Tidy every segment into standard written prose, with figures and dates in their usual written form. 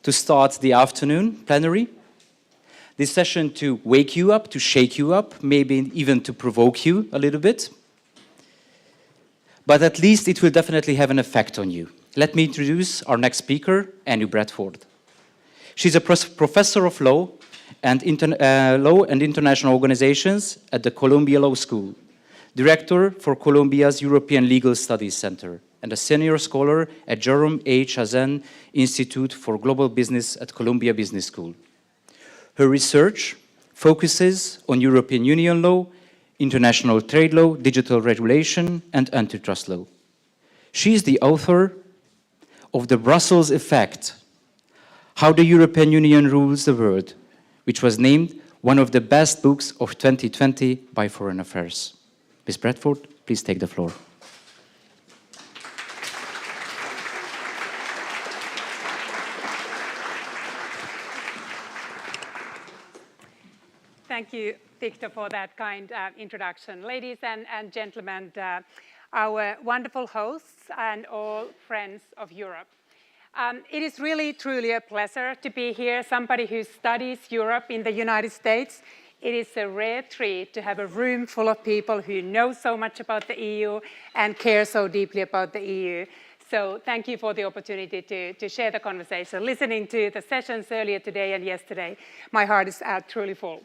to start the afternoon plenary. This session to wake you up, to shake you up, maybe even to provoke you a little bit. But at least it will definitely have an effect on you. Let me introduce our next speaker, Annie Bradford. She's a professor of law and international organizations at the Columbia Law School, director for Columbia's European Legal Studies Center, and a senior scholar at Jerome H. Hazen Institute for Global Business at Columbia Business School. Her research focuses on European Union law, international trade law, digital regulation, and antitrust law. She is the author of The Brussels Effect, How the European Union Rules the World, which was named one of the best books of 2020 by Foreign Affairs. Ms. Bradford, please take the floor. Thank you, Victor, for that kind introduction. Ladies and gentlemen, our wonderful hosts and all friends of Europe. It is really, truly a pleasure to be here. Somebody who studies Europe in the United States. It is a rare treat to have a room full of people who know so much about the EU and care so deeply about the EU. So thank you for the opportunity to share the conversation. Listening to the sessions earlier today and yesterday, my heart is truly full.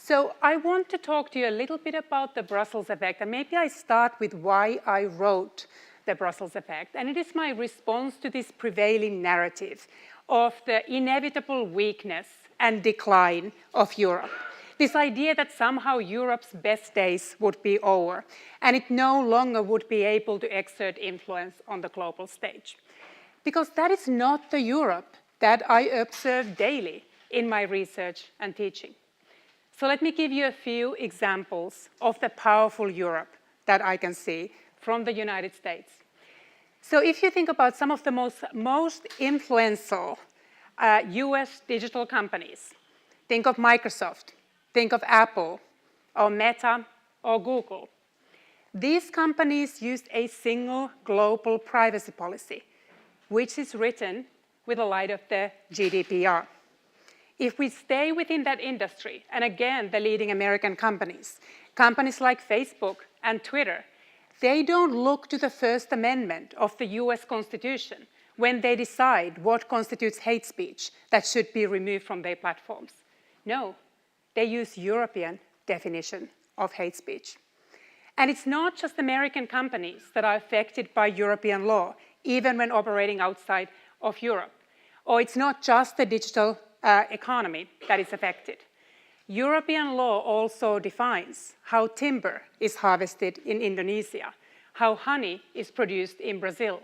So I want to talk to you a little bit about the Brussels effect, and maybe I start with why I wrote the Brussels effect. And it is my response to this prevailing narrative of the inevitable weakness and decline of Europe. This idea that somehow Europe's best days would be over, and it no longer would be able to exert influence on the global stage. Because that is not the Europe that I observe daily in my research and teaching. So let me give you a few examples of the powerful Europe that I can see from the United States. So if you think about some of the most influential US digital companies, think of Microsoft, think of Apple, or Meta, or Google. These companies use a single global privacy policy, which is written with the light of the GDPR. If we stay within that industry, and again, the leading American companies like Facebook and Twitter, they don't look to the First Amendment of the US Constitution when they decide what constitutes hate speech that should be removed from their platforms. No, they use European definition of hate speech. And it's not just American companies that are affected by European law, even when operating outside of Europe. Or it's not just the digital economy that is affected. European law also defines how timber is harvested in Indonesia, how honey is produced in Brazil,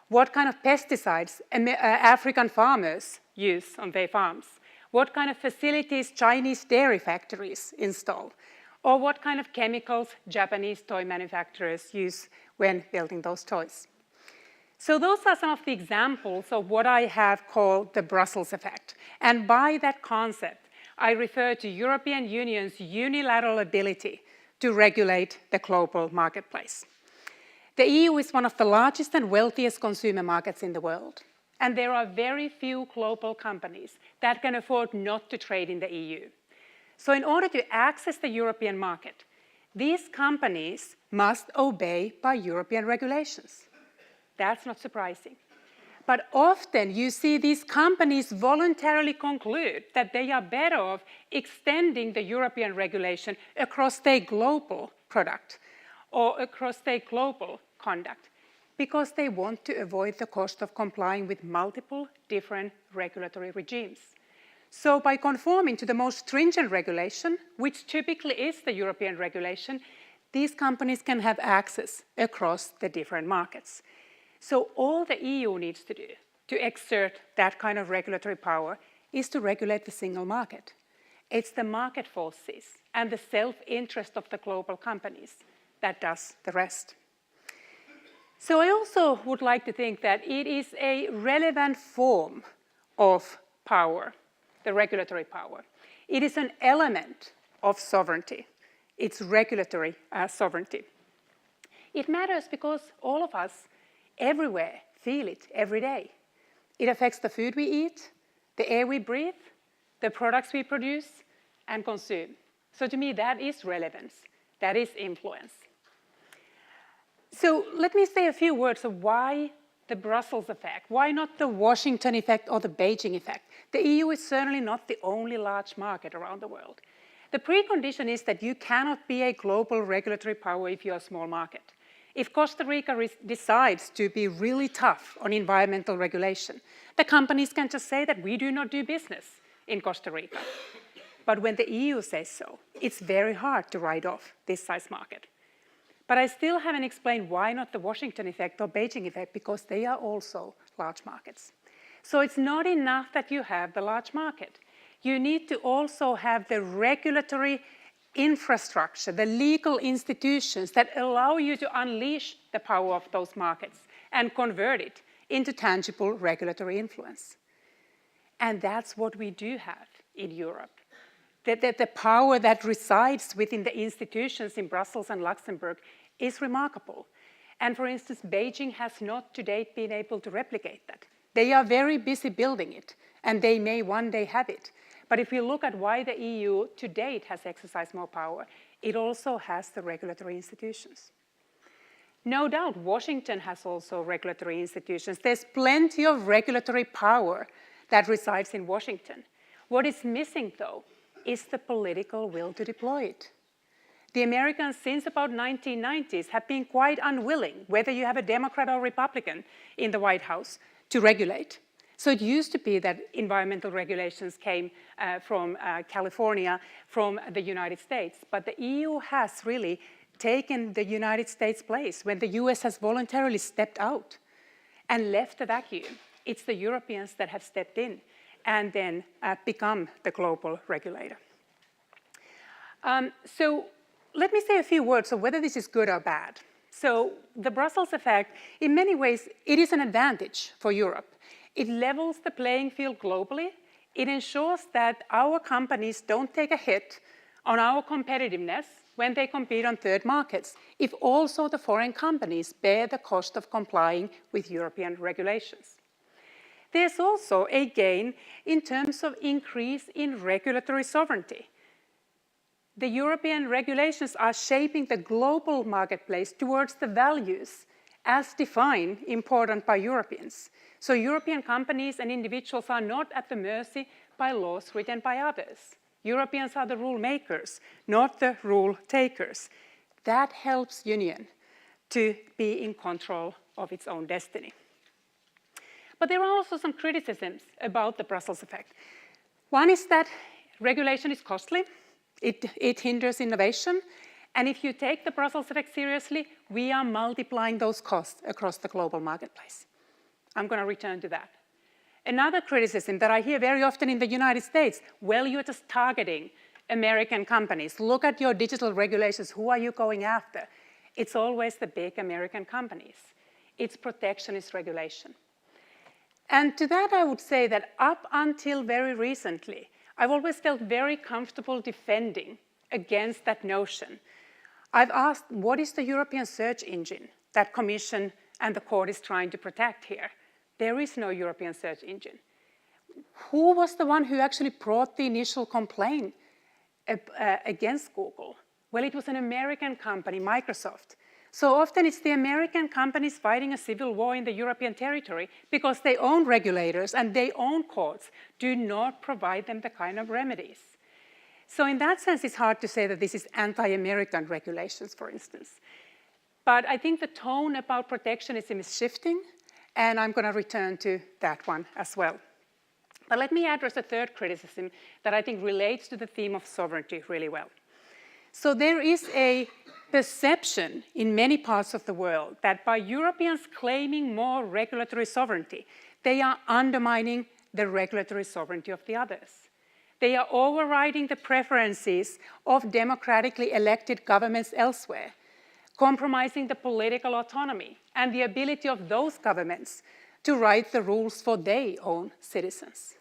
what kind of pesticides African farmers use on their farms, what kind of facilities Chinese dairy factories install, or what kind of chemicals Japanese toy manufacturers use when building those toys. So those are some of the examples of what I have called the Brussels effect. And by that concept, I refer to European Union's unilateral ability to regulate the global marketplace. The EU is one of the largest and wealthiest consumer markets in the world. And there are very few global companies that can afford not to trade in the EU. So in order to access the European market, these companies must obey by European regulations. That's not surprising. But often you see these companies voluntarily conclude that they are better off extending the European regulation across their global product or across their global conduct because they want to avoid the cost of complying with multiple different regulatory regimes. So by conforming to the most stringent regulation, which typically is the European regulation, these companies can have access across the different markets. So all the EU needs to do to exert that kind of regulatory power is to regulate the single market. It's the market forces and the self-interest of the global companies that does the rest. So I also would like to think that it is a relevant form of power, the regulatory power. It is an element of sovereignty. It's regulatory sovereignty. It matters because all of us everywhere feel it every day. It affects the food we eat, the air we breathe, the products we produce and consume. So to me, that is relevance. That is influence. So let me say a few words of why the Brussels effect. Why not the Washington effect or the Beijing effect? The EU is certainly not the only large market around the world. The precondition is that you cannot be a global regulatory power if you're a small market. If Costa Rica decides to be really tough on environmental regulation, the companies can just say that we do not do business in Costa Rica. But when the EU says so, it's very hard to write off this size market. But I still haven't explained why not the Washington effect or Beijing effect, because they are also large markets. So it's not enough that you have the large market. You need to also have the regulatory infrastructure, the legal institutions that allow you to unleash the power of those markets and convert it into tangible regulatory influence. And that's what we do have in Europe. The power that resides within the institutions in Brussels and Luxembourg is remarkable. And for instance, Beijing has not to date been able to replicate that. They are very busy building it, and they may one day have it. But if you look at why the EU to date has exercised more power, it also has the regulatory institutions. No doubt, Washington has also regulatory institutions. There's plenty of regulatory power that resides in Washington. What is missing, though, is the political will to deploy it. The Americans, since about 1990s, have been quite unwilling, whether you have a Democrat or Republican in the White House, to regulate. So it used to be that environmental regulations came from California, from the United States, but the EU has really taken the United States' place when the US has voluntarily stepped out and left a vacuum. It's the Europeans that have stepped in and then become the global regulator. So let me say a few words of whether this is good or bad. So the Brussels effect, in many ways, it is an advantage for Europe. It levels the playing field globally. It ensures that our companies don't take a hit on our competitiveness when they compete on third markets, if also the foreign companies bear the cost of complying with European regulations. There's also a gain in terms of increase in regulatory sovereignty. The European regulations are shaping the global marketplace towards the values as defined, important by Europeans. So European companies and individuals are not at the mercy by laws written by others. Europeans are the rule makers, not the rule takers. That helps Union to be in control of its own destiny. But there are also some criticisms about the Brussels effect. One is that regulation is costly. It hinders innovation. And if you take the Brussels effect seriously, we are multiplying those costs across the global marketplace. I'm going to return to that. Another criticism that I hear very often in the United States, well, you're just targeting American companies. Look at your digital regulations. Who are you going after? It's always the big American companies. It's protectionist regulation. And to that, I would say that up until very recently, I've always felt very comfortable defending against that notion. I've asked, what is the European search engine that Commission and the court is trying to protect here? There is no European search engine. Who was the one who actually brought the initial complaint against Google? Well, it was an American company, Microsoft. So often it's the American companies fighting a civil war in the European territory because their own regulators and their own courts do not provide them the kind of remedies. So in that sense, it's hard to say that this is anti-American regulations, for instance. But I think the tone about protectionism is shifting, and I'm going to return to that one as well. But let me address a third criticism that I think relates to the theme of sovereignty really well. So there is a perception in many parts of the world that by Europeans claiming more regulatory sovereignty, they are undermining the regulatory sovereignty of the others. They are overriding the preferences of democratically elected governments elsewhere, compromising the political autonomy and the ability of those governments to write the rules for their own citizens.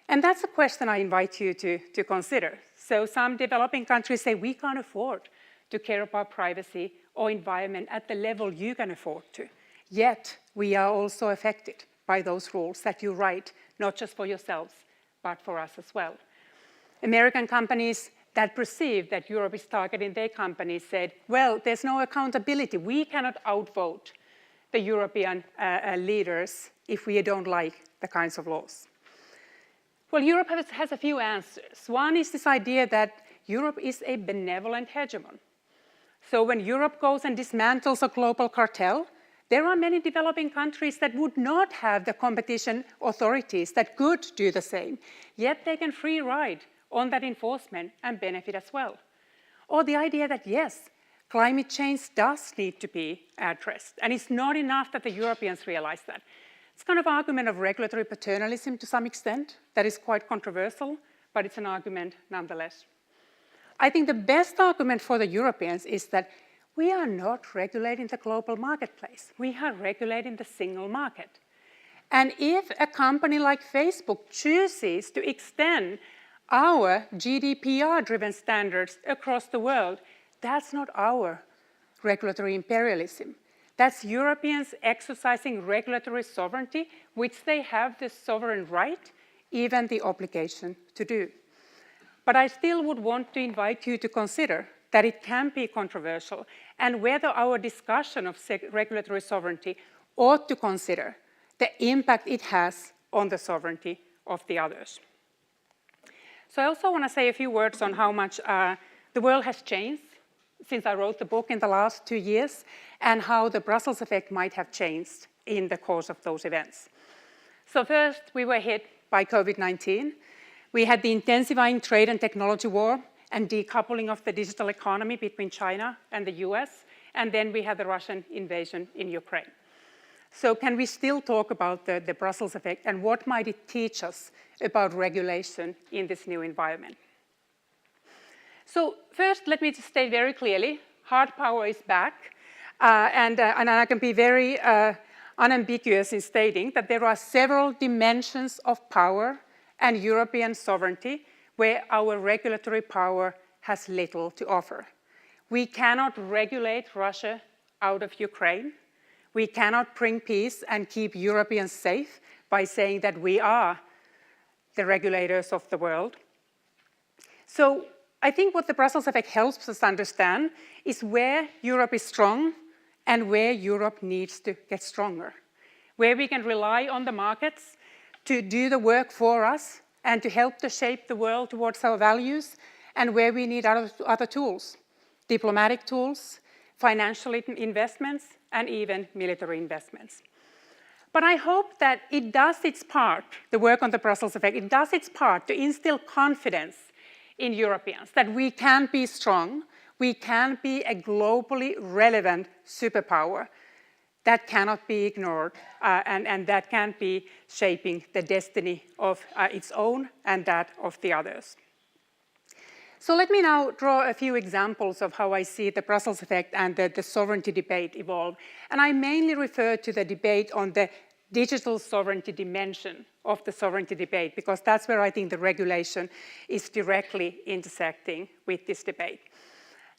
And that's a question I invite you to consider. So some developing countries say, we can't afford to care about privacy or environment at the level you can afford to. Yet, we are also affected. by those rules that you write, not just for yourselves, but for us as well. American companies that perceive that Europe is targeting their companies said, well, there's no accountability. We cannot outvote the European leaders if we don't like the kinds of laws. Well, Europe has a few answers. One is this idea that Europe is a benevolent hegemon. So when Europe goes and dismantles a global cartel, there are many developing countries that would not have the competition authorities that could do the same, yet they can free ride on that enforcement and benefit as well. Or the idea that, yes, climate change does need to be addressed, and it's not enough that the Europeans realize that. It's kind of an argument of regulatory paternalism to some extent that is quite controversial, but it's an argument nonetheless. I think the best argument for the Europeans is that we are not regulating the global marketplace. We are regulating the single market. And if a company like Facebook chooses to extend our GDPR-driven standards across the world, that's not our regulatory imperialism. That's Europeans exercising regulatory sovereignty, which they have the sovereign right, even the obligation to do. But I still would want to invite you to consider that it can be controversial and whether our discussion of regulatory sovereignty ought to consider the impact it has on the sovereignty of the others. So I also want to say a few words on how much the world has changed since I wrote the book in the last 2 years, and how the Brussels effect might have changed in the course of those events. So first, we were hit by COVID-19. We had the intensifying trade and technology war and decoupling of the digital economy between China and the US, and then we had the Russian invasion in Ukraine. So can we still talk about the Brussels effect, and what might it teach us about regulation in this new environment? So first, let me just state very clearly, hard power is back, and I can be very unambiguous in stating that there are several dimensions of power and European sovereignty where our regulatory power has little to offer. We cannot regulate Russia out of Ukraine. We cannot bring peace and keep Europeans safe by saying that we are the regulators of the world. So I think what the Brussels effect helps us understand is where Europe is strong and where Europe needs to get stronger, where we can rely on the markets to do the work for us and to help to shape the world towards our values, and where we need other tools, diplomatic tools, financial investments, and even military investments. But I hope that it does its part, the work on the Brussels effect, it does its part to instill confidence in Europeans, that we can be strong, we can be a globally relevant superpower that cannot be ignored, and that can be shaping the destiny of its own and that of the others. So let me now draw a few examples of how I see the Brussels effect and the sovereignty debate evolve. And I mainly refer to the debate on the digital sovereignty dimension of the sovereignty debate, because that's where I think the regulation is directly intersecting with this debate.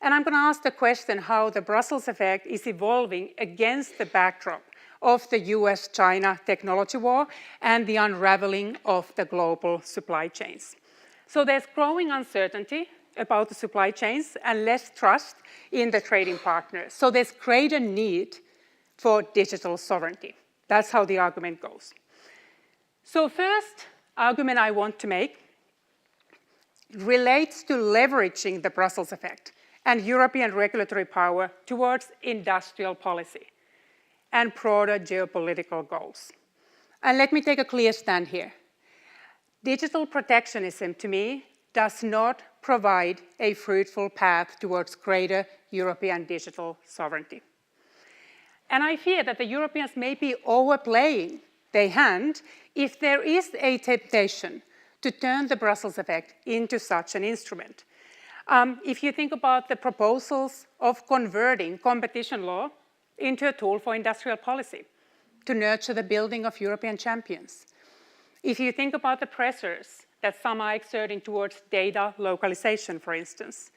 And I'm going to ask the question how the Brussels effect is evolving against the backdrop of the US-China technology war and the unraveling of the global supply chains. So there's growing uncertainty about the supply chains and less trust in the trading partners. So there's greater need for digital sovereignty. That's how the argument goes. So first argument I want to make relates to leveraging the Brussels effect and European regulatory power towards industrial policy and broader geopolitical goals. And let me take a clear stand here. Digital protectionism, to me, does not provide a fruitful path towards greater European digital sovereignty. And I fear that the Europeans may be overplaying their hand if there is a temptation to turn the Brussels effect into such an instrument. If you think about the proposals of converting competition law into a tool for industrial policy to nurture the building of European champions. If you think about the pressures that some are exerting towards data localization, for instance.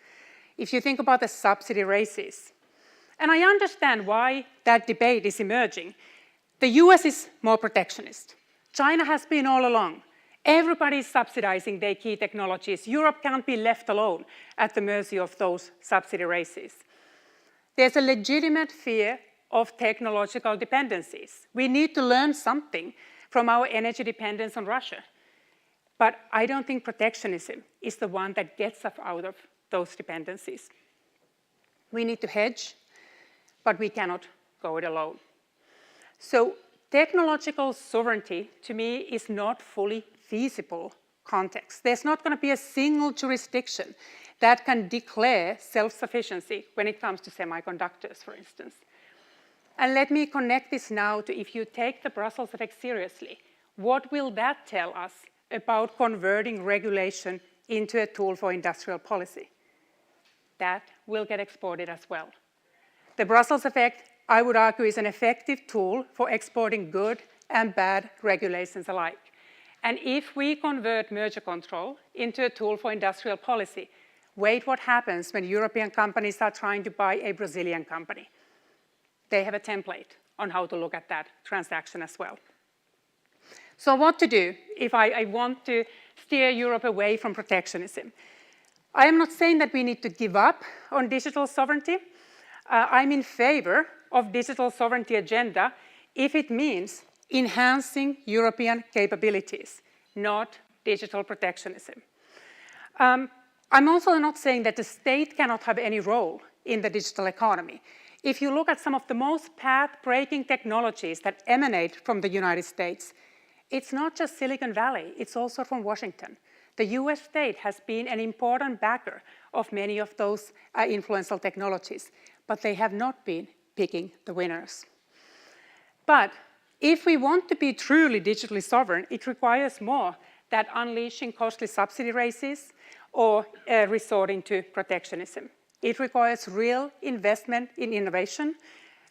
If you think about the subsidy races. And I understand why that debate is emerging. The US is more protectionist. China has been all along. Everybody is subsidizing their key technologies. Europe can't be left alone at the mercy of those subsidy races. There's a legitimate fear of technological dependencies. We need to learn something from our energy dependence on Russia. But I don't think protectionism is the one that gets us out of those dependencies. We need to hedge, but we cannot go it alone. So technological sovereignty, to me, is not fully feasible context. There's not going to be a single jurisdiction that can declare self-sufficiency when it comes to semiconductors, for instance. And let me connect this now to, if you take the Brussels effect seriously, what will that tell us about converting regulation into a tool for industrial policy? That will get exported as well. The Brussels effect, I would argue, is an effective tool for exporting good and bad regulations alike. And if we convert merger control into a tool for industrial policy, wait what happens when European companies are trying to buy a Brazilian company. They have a template on how to look at that transaction as well. So what to do if I want to steer Europe away from protectionism? I am not saying that we need to give up on digital sovereignty. I'm in favor of digital sovereignty agenda if it means enhancing European capabilities, not digital protectionism. I'm also not saying that the state cannot have any role in the digital economy. If you look at some of the most path-breaking technologies that emanate from the United States, it's not just Silicon Valley, it's also from Washington. The US state has been an important backer of many of those influential technologies, but they have not been picking the winners. But if we want to be truly digitally sovereign, it requires more than unleashing costly subsidy races or resorting to protectionism. It requires real investment in innovation,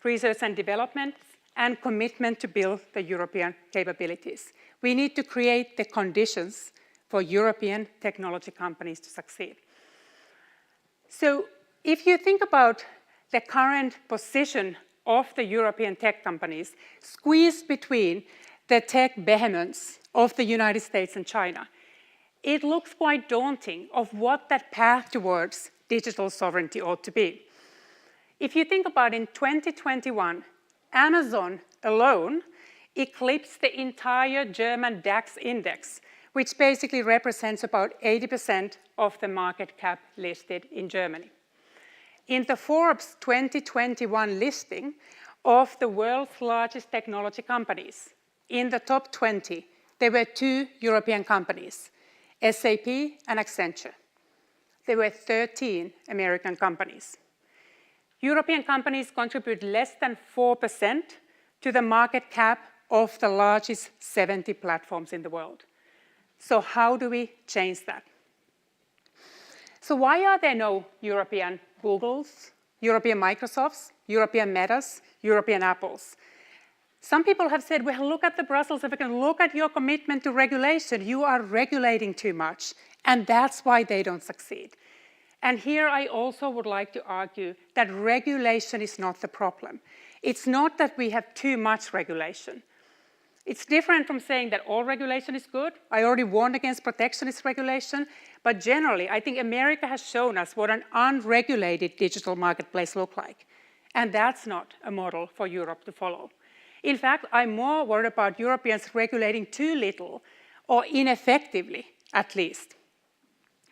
research and development, and commitment to build the European capabilities. We need to create the conditions for European technology companies to succeed. So if you think about the current position of the European tech companies, squeezed between the tech behemoths of the United States and China, it looks quite daunting of what that path towards digital sovereignty ought to be. If you think about in 2021, Amazon alone eclipsed the entire German DAX index, which basically represents about 80% of the market cap listed in Germany. In the Forbes 2021 listing of the world's largest technology companies, in the top 20, there were 2 European companies, SAP and Accenture. There were 13 American companies. European companies contribute less than 4% to the market cap of the largest 70 platforms in the world. So how do we change that? So why are there no European Googles, European Microsofts, European Metas, European Apples? Some people have said, well, look at the Brussels effect and look at your commitment to regulation. You are regulating too much, and that's why they don't succeed. And here I also would like to argue that regulation is not the problem. It's not that we have too much regulation. It's different from saying that all regulation is good. I already warned against protectionist regulation, but generally, I think America has shown us what an unregulated digital marketplace looks like. And that's not a model for Europe to follow. In fact, I'm more worried about Europeans regulating too little, or ineffectively, at least.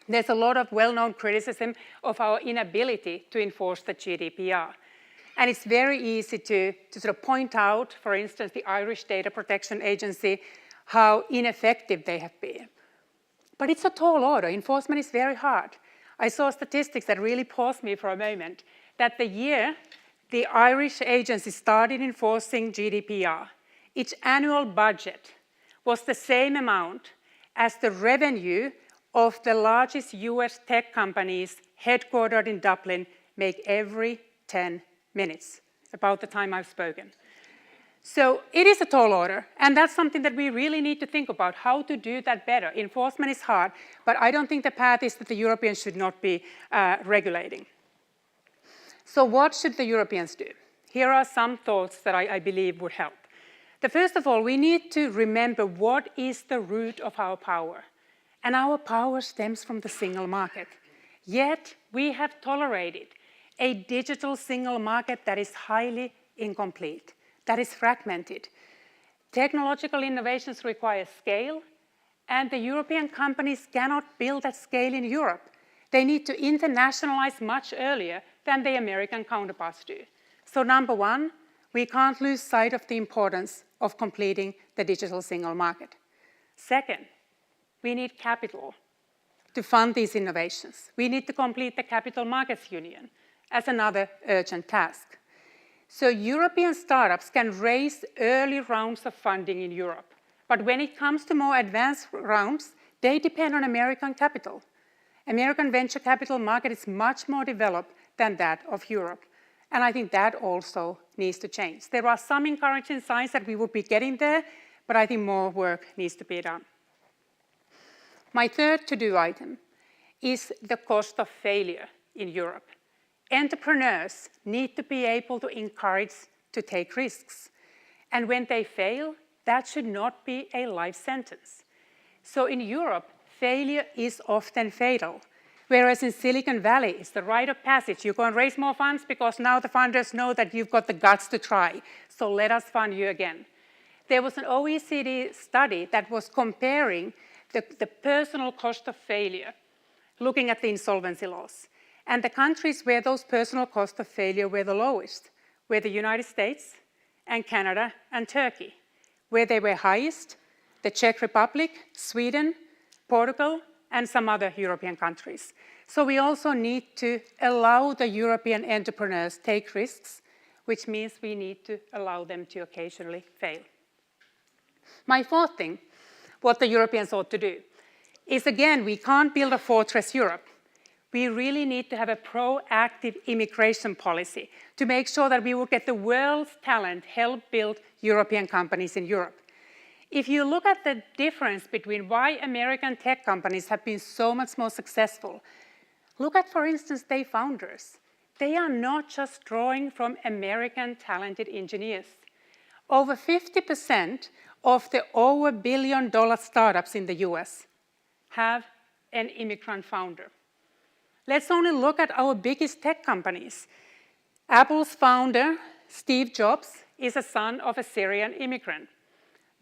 There's a lot of well-known criticism of our inability to enforce the GDPR. And it's very easy to sort of point out, for instance, the Irish Data Protection Agency, how ineffective they have been. But it's a tall order. Enforcement is very hard. I saw statistics that really paused me for a moment, that the year the Irish agency started enforcing GDPR, its annual budget was the same amount as the revenue of the largest US tech companies headquartered in Dublin make every 10 minutes, about the time I've spoken. So it is a tall order, and that's something that we really need to think about, how to do that better. Enforcement is hard, but I don't think the path is that the Europeans should not be regulating. So what should the Europeans do? Here are some thoughts that I believe would help. First of all, we need to remember what is the root of our power. And our power stems from the single market. Yet, we have tolerated a digital single market that is highly incomplete, that is fragmented. Technological innovations require scale, and the European companies cannot build at scale in Europe. They need to internationalize much earlier than the American counterparts do. So number one, we can't lose sight of the importance of completing the digital single market. Second, we need capital to fund these innovations. We need to complete the Capital Markets Union as another urgent task. So European startups can raise early rounds of funding in Europe. But when it comes to more advanced rounds, they depend on American capital. American venture capital market is much more developed than that of Europe. And I think that also needs to change. There are some encouraging signs that we will be getting there, but I think more work needs to be done. My third to-do item is the cost of failure in Europe. Entrepreneurs need to be able to encourage to take risks. And when they fail, that should not be a life sentence. So in Europe, failure is often fatal. Whereas in Silicon Valley, it's the rite of passage. You go and raise more funds because now the funders know that you've got the guts to try. So let us fund you again. There was an OECD study that was comparing the personal cost of failure, looking at the insolvency laws. And the countries where those personal costs of failure were the lowest were the United States and Canada and Turkey. Where they were highest, the Czech Republic, Sweden, Portugal, and some other European countries. So we also need to allow the European entrepreneurs take risks, which means we need to allow them to occasionally fail. My fourth thing, what the Europeans ought to do, is again, we can't build a fortress Europe. We really need to have a proactive immigration policy to make sure that we will get the world's talent help build European companies in Europe. If you look at the difference between why American tech companies have been so much more successful, look at, for instance, their founders. They are not just drawing from American talented engineers. Over 50% of the over $1 billion startups in the US have an immigrant founder. Let's only look at our biggest tech companies. Apple's founder, Steve Jobs, is a son of a Syrian immigrant.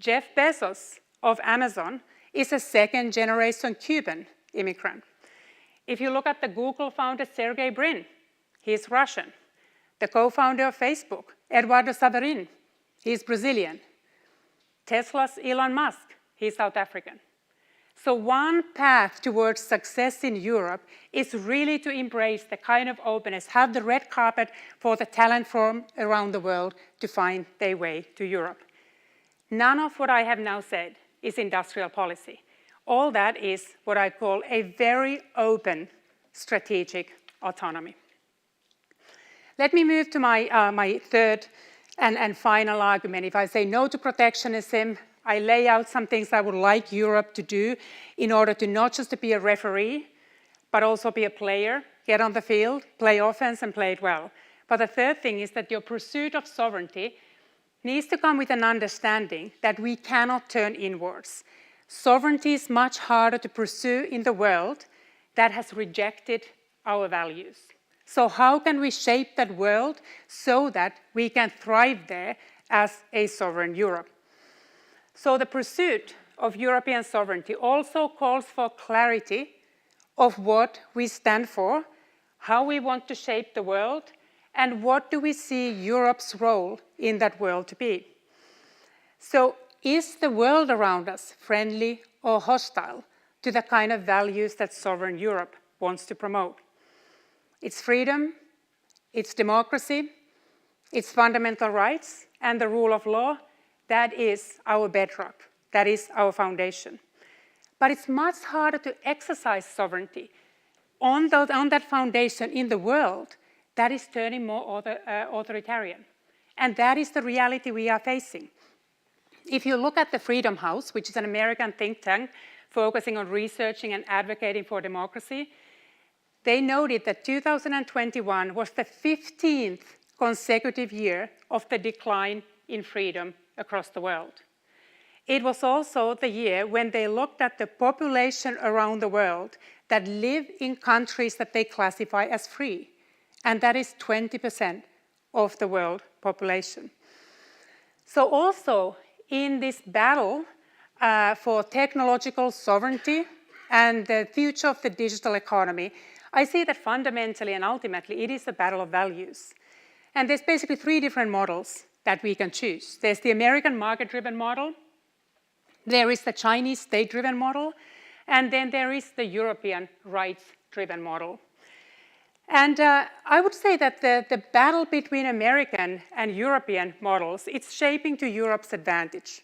Jeff Bezos of Amazon is a second-generation Cuban immigrant. If you look at the Google founder, Sergey Brin, he's Russian. The co-founder of Facebook, Eduardo Saverin, he's Brazilian. Tesla's Elon Musk, he's South African. So one path towards success in Europe is really to embrace the kind of openness, have the red carpet for the talent from around the world to find their way to Europe. None of what I have now said is industrial policy. All that is what I call a very open strategic autonomy. Let me move to my third and final argument. If I say no to protectionism, I lay out some things I would like Europe to do in order to not just to be a referee, but also be a player, get on the field, play offense and play it well. But the third thing is that your pursuit of sovereignty needs to come with an understanding that we cannot turn inwards. Sovereignty is much harder to pursue in the world that has rejected our values. So how can we shape that world so that we can thrive there as a sovereign Europe? So the pursuit of European sovereignty also calls for clarity of what we stand for, how we want to shape the world, and what do we see Europe's role in that world to be. So is the world around us friendly or hostile to the kind of values that sovereign Europe wants to promote? It's freedom, it's democracy, it's fundamental rights, and the rule of law. That is our bedrock. That is our foundation. But it's much harder to exercise sovereignty on that foundation in the world that is turning more authoritarian. And that is the reality we are facing. If you look at the Freedom House, which is an American think tank focusing on researching and advocating for democracy, they noted that 2021 was the 15th consecutive year of the decline in freedom across the world. It was also the year when they looked at the population around the world that live in countries that they classify as free, and that is 20% of the world population. So also in this battle for technological sovereignty and the future of the digital economy, I see that fundamentally and ultimately it is a battle of values. And there's basically three different models that we can choose. There's the American market-driven model, there is the Chinese state-driven model, and then there is the European rights-driven model. And I would say that the battle between American and European models, it's shaping to Europe's advantage.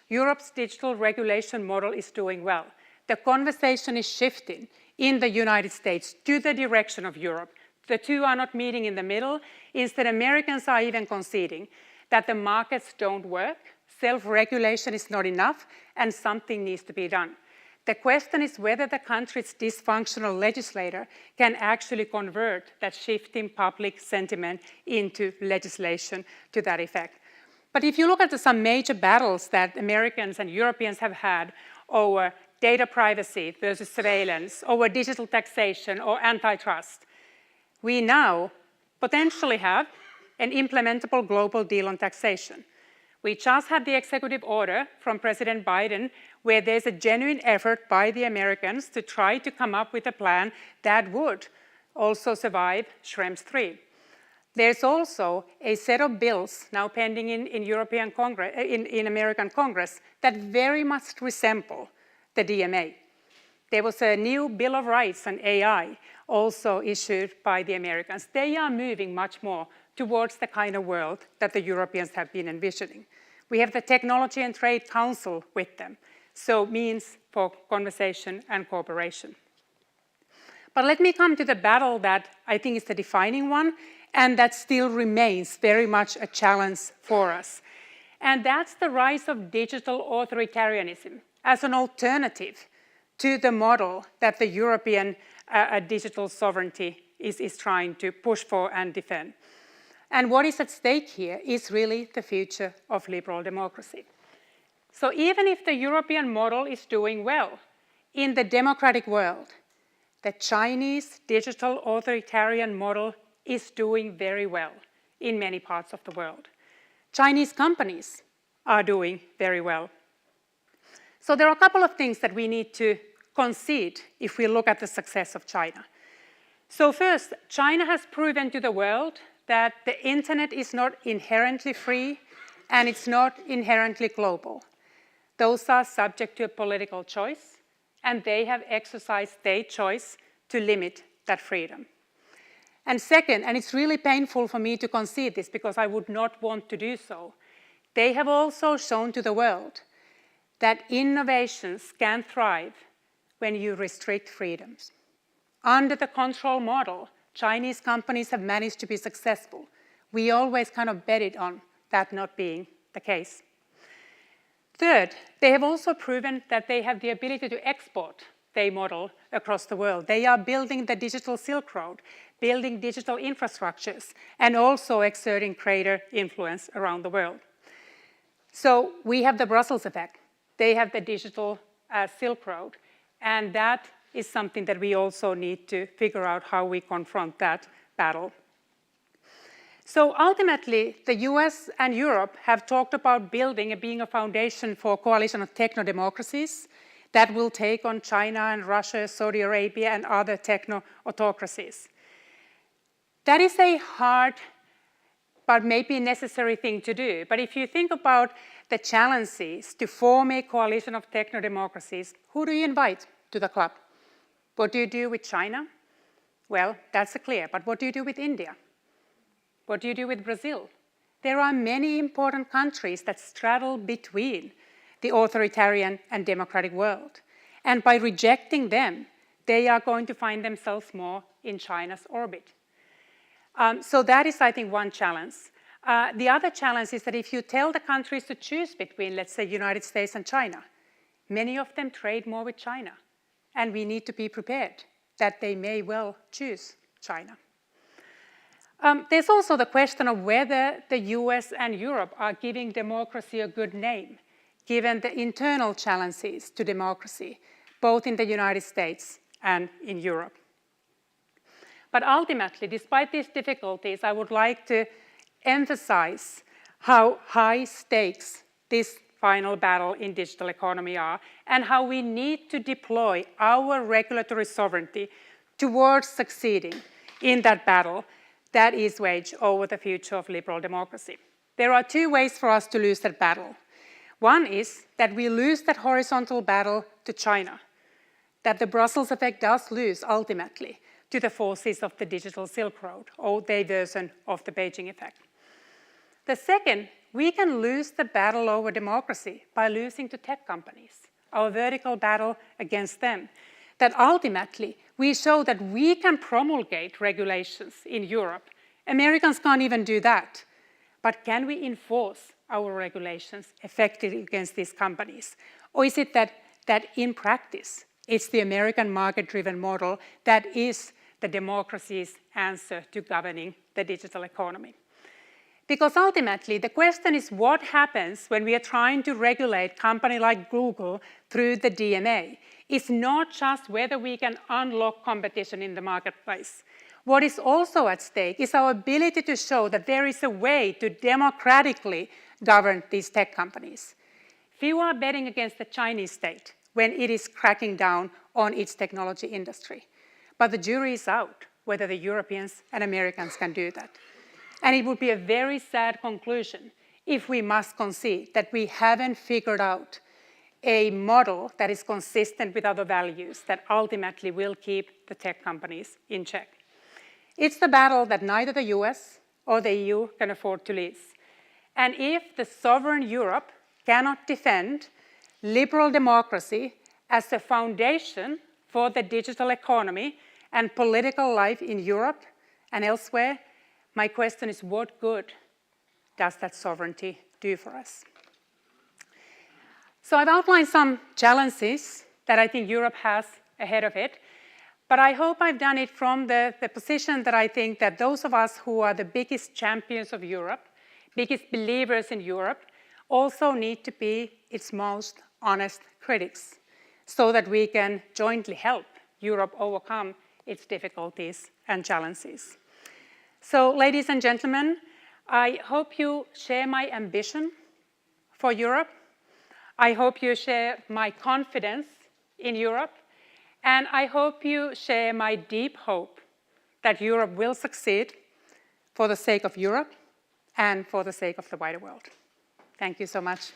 Europe's digital regulation model is doing well. The conversation is shifting in the United States to the direction of Europe. The two are not meeting in the middle. Instead, Americans are even conceding that the markets don't work, self-regulation is not enough, and something needs to be done. The question is whether the country's dysfunctional legislator can actually convert that shifting public sentiment into legislation to that effect. But if you look at some major battles that Americans and Europeans have had over data privacy versus surveillance, over digital taxation or antitrust, we now potentially have an implementable global deal on taxation. We just had the executive order from President Biden where there's a genuine effort by the Americans to try to come up with a plan that would also survive Schrems III. There's also a set of bills now pending in European Congress, in American Congress that very much resemble the DMA. There was a new Bill of Rights on AI also issued by the Americans. They are moving much more towards the kind of world that the Europeans have been envisioning. We have the Technology and Trade Council with them, so means for conversation and cooperation. But let me come to the battle that I think is the defining one, and that still remains very much a challenge for us. And that's the rise of digital authoritarianism as an alternative to the model that the European digital sovereignty is trying to push for and defend. And what is at stake here is really the future of liberal democracy. So even if the European model is doing well in the democratic world, the Chinese digital authoritarian model is doing very well in many parts of the world. Chinese companies are doing very well. So there are a couple of things that we need to concede if we look at the success of China. So first, China has proven to the world that the internet is not inherently free and it's not inherently global. Those are subject to a political choice, and they have exercised their choice to limit that freedom. And second, and it's really painful for me to concede this because I would not want to do so, they have also shown to the world that innovations can thrive when you restrict freedoms. Under the control model, Chinese companies have managed to be successful. We always kind of betted on that not being the case. Third, they have also proven that they have the ability to export their model across the world. They are building the digital Silk Road, building digital infrastructures, and also exerting greater influence around the world. So we have the Brussels effect. They have the digital Silk Road, and that is something that we also need to figure out how we confront that battle. So ultimately, the US and Europe have talked about building and being a foundation for a coalition of techno-democracies that will take on China and Russia, Saudi Arabia, and other techno-autocracies. That is a hard but maybe necessary thing to do. But if you think about the challenges to form a coalition of techno-democracies, who do you invite to the club? What do you do with China? Well, that's clear, but what do you do with India? What do you do with Brazil? There are many important countries that straddle between the authoritarian and democratic world. And by rejecting them, they are going to find themselves more in China's orbit. So that is, I think, one challenge. The other challenge is that if you tell the countries to choose between, let's say, United States and China, many of them trade more with China. And we need to be prepared that they may well choose China. There's also the question of whether the US and Europe are giving democracy a good name, given the internal challenges to democracy, both in the United States and in Europe. But ultimately, despite these difficulties, I would like to emphasize how high stakes this final battle in digital economy are, and how we need to deploy our regulatory sovereignty towards succeeding in that battle that is waged over the future of liberal democracy. There are two ways for us to lose that battle. One is that we lose that horizontal battle to China, that the Brussels effect does lose ultimately to the forces of the digital Silk Road, or their version of the Beijing effect. The second, we can lose the battle over democracy by losing to tech companies, our vertical battle against them, that ultimately we show that we can promulgate regulations in Europe. Americans can't even do that. But can we enforce our regulations effectively against these companies? Or is it that in practice, it's the American market-driven model that is the democracy's answer to governing the digital economy? Because ultimately, the question is what happens when we are trying to regulate a company like Google through the DMA. It's not just whether we can unlock competition in the marketplace. What is also at stake is our ability to show that there is a way to democratically govern these tech companies. Few are betting against the Chinese state when it is cracking down on its technology industry. But the jury is out whether the Europeans and Americans can do that. And it would be a very sad conclusion if we must concede that we haven't figured out a model that is consistent with other values that ultimately will keep the tech companies in check. It's the battle that neither the US or the EU can afford to lose. And if the sovereign Europe cannot defend liberal democracy as the foundation for the digital economy and political life in Europe and elsewhere, my question is, what good does that sovereignty do for us? So I've outlined some challenges that I think Europe has ahead of it, but I hope I've done it from the position that I think that those of us who are the biggest champions of Europe, biggest believers in Europe, also need to be its most honest critics, so that we can jointly help Europe overcome its difficulties and challenges. So, ladies and gentlemen, I hope you share my ambition for Europe. I hope you share my confidence in Europe. And I hope you share my deep hope that Europe will succeed for the sake of Europe and for the sake of the wider world. Thank you so much.